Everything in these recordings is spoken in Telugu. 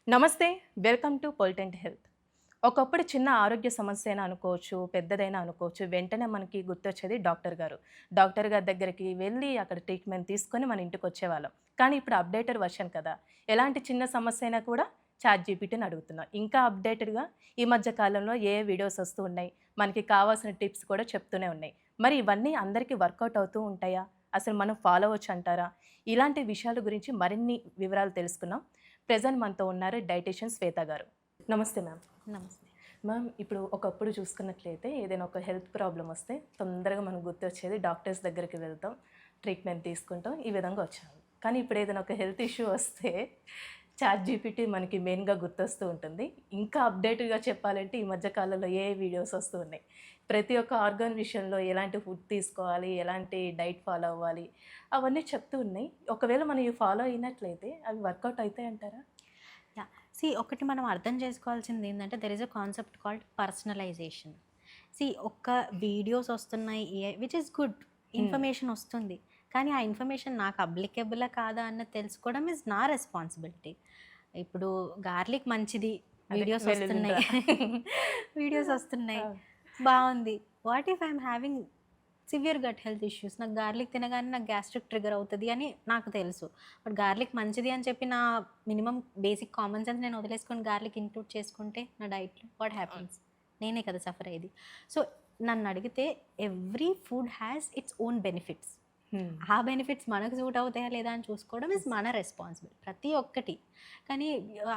నమస్తే. వెల్కమ్ టు పొలిటెంట్ హెల్త్. ఒకప్పుడు చిన్న ఆరోగ్య సమస్య అయినా అనుకోవచ్చు, పెద్దదైనా అనుకోవచ్చు. వెంటనే మనకి గుర్తొచ్చేది డాక్టర్ గారు. డాక్టర్ గారి దగ్గరికి వెళ్ళి అక్కడ ట్రీట్మెంట్ తీసుకొని మన ఇంటికొచ్చేవాళ్ళం. కానీ ఇప్పుడు అప్‌డేటెడ్ వెర్షన్ కదా! ఎలాంటి చిన్న సమస్య అయినా కూడా చాట్ జీపీటీని అడుగుతున్నాం. ఇంకా అప్‌డేటెడ్‌గా ఈ మధ్య కాలంలో వీడియోస్ వస్తూ ఉన్నాయి. మనకి కావాల్సిన టిప్స్ కూడా చెప్తూనే ఉన్నాయి. మరి ఇవన్నీ అందరికీ వర్కౌట్ అవుతూ ఉంటాయా? అసలు మనం ఫాలో అవ్వచ్చంటారా? ఇలాంటి విషయాల గురించి మరిన్ని వివరాలు తెలుసుకుందాం. ప్రెజెంట్ మనతో ఉన్నారు డైటీషియన్ శ్వేత గారు. నమస్తే మ్యామ్. నమస్తే. మ్యామ్, ఇప్పుడు ఒకప్పుడు చూసుకున్నట్లయితే ఏదైనా ఒక హెల్త్ ప్రాబ్లమ్ వస్తే తొందరగా మనకు గుర్తొచ్చేది డాక్టర్స్ దగ్గరికి వెళ్తాం, ట్రీట్మెంట్ తీసుకుంటాం, ఈ విధంగా వచ్చాము. కానీ ఇప్పుడు ఏదైనా ఒక హెల్త్ ఇష్యూ వస్తే చాట్ జీపీటీ మనకి మెయిన్గా గుర్తొస్తూ ఉంటుంది. ఇంకా అప్డేటెడ్గా చెప్పాలంటే ఈ మధ్య కాలంలో వీడియోస్ వస్తూ ఉన్నాయి. ప్రతి ఒక్క ఆర్గాన్ విషయంలో ఎలాంటి ఫుడ్ తీసుకోవాలి, ఎలాంటి డైట్ ఫాలో అవ్వాలి, అవన్నీ చెప్తూ ఉన్నాయి. ఒకవేళ మనం ఇవి ఫాలో అయినట్లయితే అవి వర్కౌట్ అవుతాయంటారా? యాహ్! ఒకటి మనం అర్థం చేసుకోవాల్సింది ఏందంటే there is a concept called personalisation. ఒక్క వీడియోస్ వస్తున్నాయి విచ్ ఈస్ గుడ్. హ్మ్. ఇన్ఫర్మేషన్ వస్తుంది. కానీ ఆ ఇన్ఫర్మేషన్ నాకు అప్లికేబులా కాదా అన్నది తెలుసుకోవడం ఈజ్ నా రెస్పాన్సిబిలిటీ. ఇప్పుడు గార్లిక్ మంచిది. అదే వీడియోస్ వెల్లుల్లింట. వస్తున్నాయి. వీడియోస్ వస్తున్నాయి. ఆ! బావుంది. What if I'm having severe gut health issues? నాకు గార్లిక్ తినగానే నాకు గ్యాస్ట్రిక్ ట్రిగ్గర్ అవుతది అని నాకు తెలుసు. బట్ గార్లిక్ మంచిది అని చెప్పి నా మినిమమ్ బేసిక్ కామన్ సెన్స్ నేను వదిలేసుకొని గార్లిక్ ఇంక్లూడ్ చేసుకుంటే నా డైట్‌లో వాట్ హ్యాపెన్స్? నేనే కదా సఫర్ అయ్యేది. సో, నన్నడిగితే every food has its own benefits. హ్మ్. ఆ బెనిఫిట్స్ మనకు సూట్ అవుతాయా లేదా అని చూసుకోవడం ఇస్ మన రెస్పాన్సిబుల్ ప్రతి ఒక్కటి. కానీ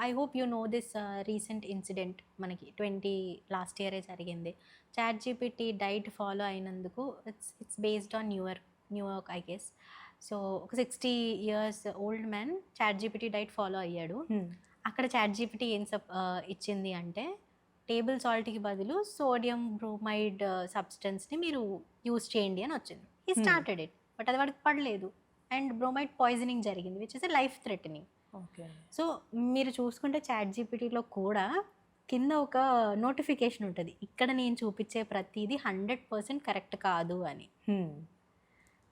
I hope you know this recent incident మనకి లాస్ట్ ఇయరే జరిగింది. చాట్ జీపీటీ డైట్ ఫాలో అయినందుకు it's based on New York I guess. So, ఒక 60 years old man chat GPT diet follow అయ్యాడు. హ్మ్. అక్కడ చాట్ జీపీటీ ఇచ్చింది అంటే టేబుల్ సాల్ట్‌కి బదులు సోడియం బ్రోమైడ్ సబ్స్టెన్స్‌ని మీరు యూజ్ చేయండి అని వచ్చింది. హి హ్మ్. Started it. బట్ అది వాడికి పడలేదు. అండ్ బ్రోమైడ్ పాయిజనింగ్ జరిగింది. Which is a life threatening. Okay. So, మీరు చూసుకుంటే చాట్ జీపీటీలో కూడా కింద ఒక నోటిఫికేషన్ ఉంటది. ఇక్కడ నేను చూపించే ప్రతీది 100% కరెక్ట్ కాదు అని. హ్మ్.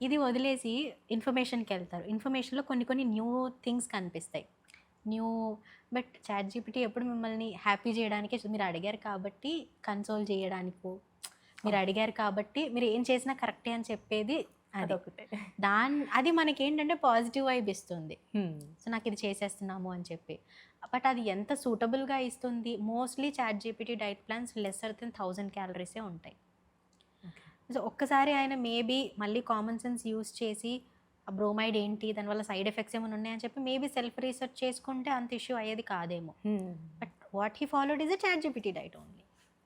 ఇది వదిలేసి ఇన్ఫర్మేషన్‌కెళ్తారు. ఇన్ఫర్మేషన్‌లో కొన్ని కొన్ని న్యూ థింగ్స్ కనిపిస్తాయి. న్యూ బట్ చాట్ జీపీటీ ఎప్పుడు మిమ్మల్ని హ్యాపీ చేయడానికే మీరు అడిగారు కాబట్టి కన్సోల్ చేయడానికో, మీరు ఓకే. అడిగారు కాబట్టి మీరు ఏం చేసినా కరెక్టే అని చెప్పేది అది. అదొకటే. అది మనకేంటంటే పాజిటివ్ వైబ్ ఇస్తుంది. హ్మ్. సో, నాకిది చేసేస్తున్నాము అని చెప్పి. బట్ అది ఎంత సూటబుల్‌గా ఇస్తుంది? Mostly chat GPT diet plans lesser than 1000 క్యాలరీసే ఉంటాయి. ఓకే. సో, ఒక్కసారి ఆయన మేబీ మళ్ళీ కామన్ సెన్స్ యూజ్ చేసి ఆ బ్రోమైడ్ ఏంటి? దానివల్ల సైడ్ ఎఫెక్ట్స్ ఏమైనా ఉన్నాయని చెప్పి మేబీ సెల్ఫ్ రీసెర్చ్ చేసుకుంటే అంత ఇష్యూ అయ్యేది కాదేమో. Hmm. But what he followed is a chat GPT diet only.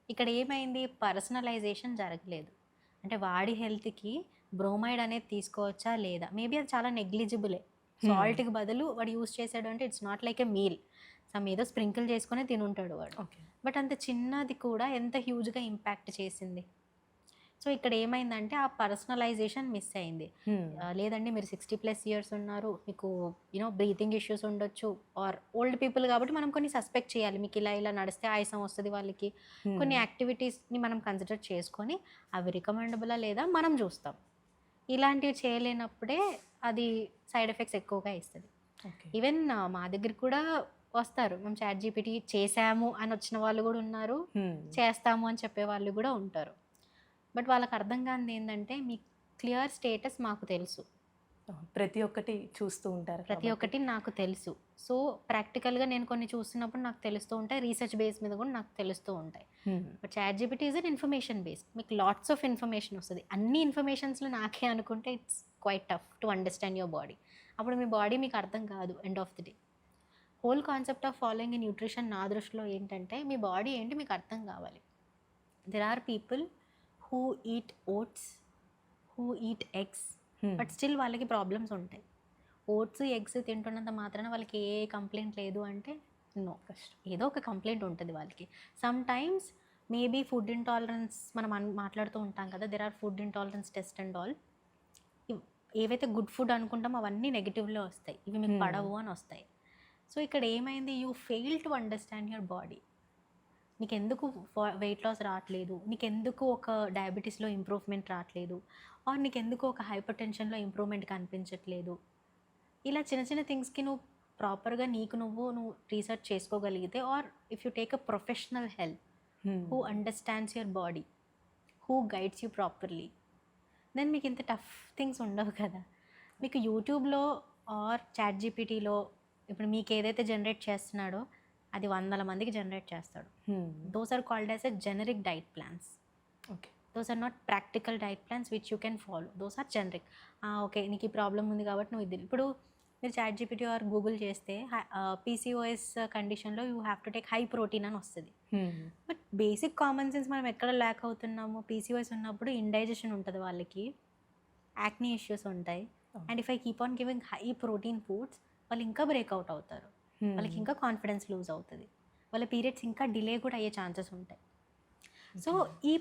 ఇక్కడ ఏమైంది? పర్సనలైజేషన్ జరగలేదు. అంటే వాడి హెల్త్‌కి బ్రోమైడ్ అనేది తీసుకోవచ్చా? లేదా? మేబీ అది చాలా నెగ్లిజిబులే. హ్మ్. సాల్ట్‌కి బదులు వాడు యూజ్ చేసాడు అంటే it's not like a meal. ఏదో స్ప్రింకిల్ చేసుకొనే తినుంటాడు వాడు. ఓకే. బట్ అంత చిన్నది కూడా ఎంత హ్యూజ్‌గా ఇంపాక్ట్ చేసింది. సో, ఇక్కడ ఏమైందంటే ఆ పర్సనలైజేషన్ మిస్ అయింది. హ్మ్. లేదండి మీరు 60+ ఇయర్స్ ఉన్నారు. మీకు బ్రీతింగ్ ఇష్యూస్ ఉండొచ్చు. ఆర్ ఓల్డ్ పీపుల్ కాబట్టి మనం కొన్ని సస్పెక్ట్ చేయాలి. మీకు ఇలా ఇలా నడిస్తే ఆయాసం వస్తది వాళ్ళకి. హ్మ్. కొన్ని యాక్టివిటీస్‌ని మనం కన్సిడర్ చేసుకొని అవి రికమెండబులా లేదా మనం జూస్తాం. ఇలాంటివి చేయలేనప్పుడే అది సైడ్ ఎఫెక్ట్స్ ఎక్కువగా ఇస్తది. ఓకే. ఈవెన్ మా దగ్గరికి కూడా వస్తారు. మేము చాట్ జీపీటీ చేశాము అని వచ్చిన వాళ్ళు గూడా ఉన్నారు. హ్మ్. చేస్తాము అని చెప్పేవాళ్ళు గూడా ఉంటారు. బట్ వాళ్ళకర్థం కానిదేందంటే, మీ క్లియర్ స్టేటస్ మాకు తెలుసు. ప్రతి ఒక్కటి చూస్తూ ఉంటారు ప్రతి కాబట్టి. ఒక్కటి నాకు తెలుసు. సో, ప్రాక్టికల్‌గా నేను కొన్ని చూస్తున్నప్పుడు నాకు తెలుస్తూ ఉంటాయి. రీసెర్చ్ బేస్ మీద కూడా నాకు తెలుస్తూ ఉంటాయి. Hmm. But chat GPT is an information based. మీకు లాట్స్ ఆఫ్ ఇన్ఫర్మేషన్ వస్తది. అన్ని ఇన్ఫర్మేషన్స్‌లో నాకే అనుకుంటే it's quite tough to understand your body. అప్పుడు మీ బాడీ మీకు అర్థం కాదు end of the day. Whole concept of following a nutrition నా దృష్టిలో ఏంటంటే, మీ బాడీ ఏంటి మీకు అర్థం కావాలి. There are people who eat oats, who eat eggs, hmm. But still వాళ్ళకి ప్రాబ్లమ్స్ ఉంటాయి. ఓట్స్, ఎగ్స్ తింటున్నంత మాత్రాన వాళ్ళకి ఏ కంప్లెయింట్ లేదు అంటే నో. కష్టం. ఏదో ఒక కంప్లెయింట్ ఉంటది వాళ్ళకి. Some times maybe food intolerance మనం మాట్లాడుతూ ఉంటాం కదా! There are food intolerance test and all. ఇవ్ ఏవైతే గుడ్ ఫుడ్ అనుకుంటామో అవన్నీ నెగెటివ్‌లో వస్తాయి. ఇవి మీకు హ్మ్. పడవు అని వస్తాయి. సో, ఇక్కడ ఏమైంది? You fail to understand your body. నీకెందుకు వెయిట్ లాస్ రావట్లేదు? నీకెందుకు ఒక డయాబెటిస్‌లో ఇంప్రూవ్‌మెంట్ రావట్లేదు? నీకెందుకు ఒక హైపర్ టెన్షన్‌లో ఇంప్రూవ్‌మెంట్ కనిపించట్లేదు? ఇలా చిన్న చిన్న థింగ్స్‌కి నువ్వు ప్రాపర్గా నువ్వు రీసెర్చ్ చేసుకోగలిగితే, or if you take a professional help who understands your body, who guides you properly, then మీకు ఇంత టఫ్ థింగ్స్ ఉండవు కదా. మీకు యూట్యూబ్లో ఆర్ చాట్ జీపీటీలో ఇప్పుడు మీకు ఏదైతే జనరేట్ చేస్తున్నాడో అది 100 మందికి జనరేట్ చేస్తాడు. Those are called as a generic diet plans. Okay. Those are not practical diet plans which you can follow. Those are generic. Okay, నీకు ఈ ప్రాబ్లం ఉంది కాబట్టి నువ్వు ఇది. ఇప్పుడు మీరు చాట్ జీపీటీ ఆర్ గూగుల్ చేస్తే పీసీఓఎస్ కండిషన్లో you have to take high protein అని వస్తుంది. బట్ బేసిక్ కామన్ సెన్స్ మనం ఎక్కడ ల్యాక్ అవుతున్నాము? పీసీఓఎస్ ఉన్నప్పుడు ఇండైజెషన్ ఉంటుంది, వాళ్ళకి యాక్నీ ఇష్యూస్ ఉంటాయి. And if I keep on giving high protein foods, వాళ్ళు ఇంకా బ్రేక్అవుట్ అవుతారు, వాళ్ళకి ఇంకా కాన్ఫిడెన్స్ లూజ్ అవుతుంది, వాళ్ళ పీరియడ్స్ ఇంకా డిలే కూడా అయ్యే ఛాన్సెస్ ఉంటాయి. సో ఈ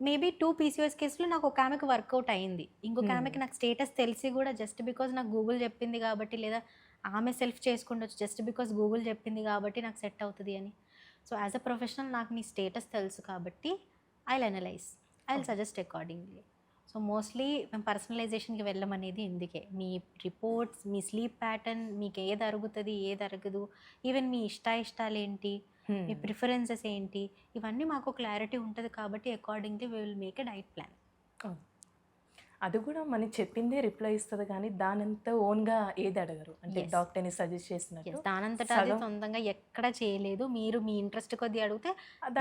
మేబీ 2 పీసీఓఎస్ కేసులో నాకు ఒక ఆమెకు వర్కౌట్ అయింది, ఇంకొక ఆమెకి నాకు స్టేటస్ తెలిసి కూడా జస్ట్ బికాజ్ నాకు గూగుల్ చెప్పింది కాబట్టి, లేదా ఆమె సెల్ఫ్ చేసుకుండొచ్చు జస్ట్ బికాజ్ గూగుల్ చెప్పింది కాబట్టి నాకు సెట్ అవుతుంది అని. సో యాజ్ అ ప్రొఫెషనల్ నాకు నీ స్టేటస్ తెలుసు కాబట్టి I analyse, I suggest accordingly. So mostly మేము పర్సనలైజేషన్కి వెళ్ళమనేది ఇందుకే. మీ రిపోర్ట్స్, మీ స్లీప్ ప్యాటర్న్, మీకు ఏది అరుగుతుంది ఏది అరగదు, ఈవెన్ మీ ఇష్టాలు ఏంటి, మీ ప్రిఫరెన్సెస్ ఏంటి, ఇవన్నీ మాకు క్లారిటీ ఉంటుంది కాబట్టి accordingly we will make a diet plan. అది కూడా మనకి చెప్పిందే రిప్లై ఇస్తుంది కానీ దానంతా ఓన్గా ఏది అడగరు, అంటే డాక్టర్ని సజెస్ట్ చేసినట్టు దానంతటా అది సొంతంగా ఎక్కడ చేయలేదు. మీరు మీ ఇంట్రెస్ట్ కొద్ది అడిగితే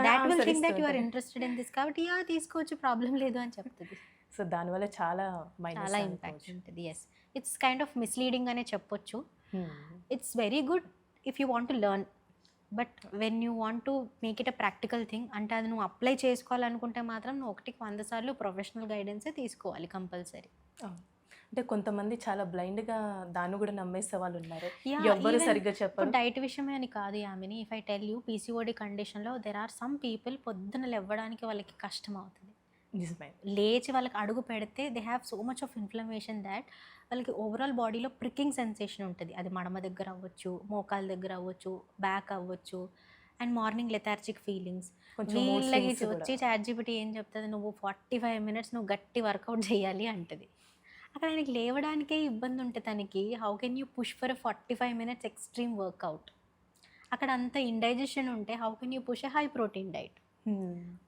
that will think that you are interested in this కాబట్టి తీసుకోవచ్చు, ప్రాబ్లం లేదు అని చెప్తుంది. సో దానివల్ల చాలా ఇంపాక్ట్ ఉంటుంది. Yes, it's kind of misleading అనే చెప్పొచ్చు. It's very good if you want to learn, but when you want to make it a practical thing, అంటే అది నువ్వు అప్లై చేసుకోవాలనుకుంటే మాత్రం నువ్వు 1కి 100 సార్లు ప్రొఫెషనల్ గైడెన్సే తీసుకోవాలి కంపల్సరీ. అంటే కొంతమంది చాలా బ్లైండ్గా దాన్ని కూడా నమ్మేసే వాళ్ళు ఉన్నారు, ఎవరు సరిగ్గా చెప్పరు. డైట్ విషయమే అని కాదు Yamini, if I tell you PCOD కండిషన్లో దెర్ ఆర్ సమ్ పీపుల్ పొద్దున లేవడానికి వాళ్ళకి కష్టం అవుతుంది, లేచి వాళ్ళకి అడుగు పెడితే they have so much of inflammation that వాళ్ళకి ఓవరాల్ బాడీలో ప్రికింగ్ సెన్సేషన్ ఉంటుంది. అది మడమ దగ్గర అవ్వచ్చు, మోకాల దగ్గర అవ్వచ్చు, బ్యాక్ అవ్వచ్చు, అండ్ మార్నింగ్ లెథార్జిక్ ఫీలింగ్స్. వీళ్ళకి వచ్చి చాట్ జీపీటీ ఏం చెప్తుంది, నువ్వు 45 minutes నువ్వు గట్టి వర్కౌట్ చేయాలి అంటుంది. అక్కడ ఆయనకి లేవడానికే ఇబ్బంది ఉంటుంది తనకి. How can you push for 45 minutes extreme workout? అక్కడ అంత ఇండైజెషన్ ఉంటే how can you push a high protein diet?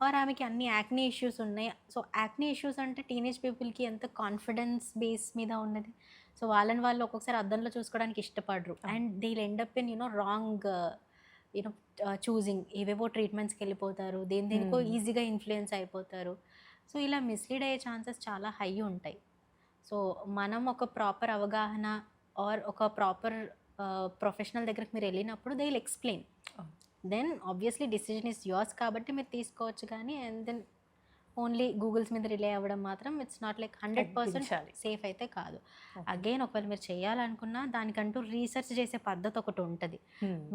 Or ఆమెకి అన్ని యాక్నీ ఇష్యూస్ ఉన్నాయి. సో యాక్నీ ఇష్యూస్ అంటే టీనేజ్ పీపుల్కి ఎంత కాన్ఫిడెన్స్ బేస్ మీద ఉన్నది. సో వాళ్ళు ఒక్కొక్కసారి అద్దంలో చూసుకోవడానికి ఇష్టపడరు, and they will end up in wrong choosing. ఏవేవో ట్రీట్మెంట్స్కి వెళ్ళిపోతారు, దేనికో ఈజీగా ఇన్ఫ్లుయెన్స్ అయిపోతారు. సో ఇలా మిస్లీడ్ అయ్యే ఛాన్సెస్ చాలా హై ఉంటాయి. సో మనం ఒక ప్రాపర్ అవగాహన ఆర్ ఒక ప్రాపర్ ప్రొఫెషనల్ దగ్గరికి మీరు వెళ్ళినప్పుడు they will explain, then obviously decision is yours కాబట్టి మీరు తీసుకోవచ్చు. కానీ అండ్ దెన్ ఓన్లీ గూగుల్స్ మీద రిలే అవ్వడం మాత్రం ఇట్స్ నాట్ లైక్ 100% సేఫ్ అయితే కాదు. అగైన్ ఒకవేళ మీరు చేయాలనుకున్నా దానికంటూ రీసెర్చ్ చేసే పద్ధతి ఒకటి ఉంటుంది.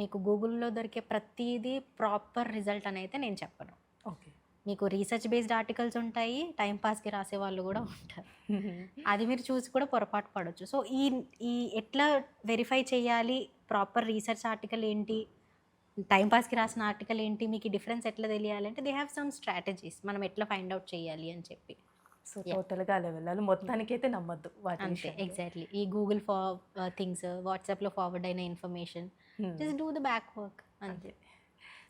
మీకు గూగుల్లో దొరికే ప్రతిదీ ప్రాపర్ రిజల్ట్ అని అయితే నేను చెప్పను. మీకు రీసెర్చ్ బేస్డ్ ఆర్టికల్స్ ఉంటాయి, టైంపాస్కి రాసే వాళ్ళు కూడా ఉంటారు, అది మీరు చూసి కూడా పొరపాటు పడవచ్చు. సో ఈ ఎట్లా వెరిఫై చేయాలి, ప్రాపర్ రీసెర్చ్ ఆర్టికల్ ఏంటి, టైంపాస్కి రాసిన ఆర్టికల్ ఏంటి, మీకు డిఫరెన్స్ ఎట్లా తెలియాలంటే దే హ్యావ్ సమ్ స్ట్రాటజీస్, మనం ఎట్లా ఫైండ్ అవుట్ చేయాలి అని చెప్పి. సో టోటల్గా అలా వెళ్ళాలి, మొత్తానికైతే నమ్మద్దు అంతే. ఎగ్జాక్ట్లీ. ఈ గూగుల్ థింగ్స్, వాట్సాప్లో ఫార్వర్డ్ అయిన information, just do the back work అంతే.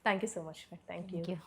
Thank you so much. Thank you.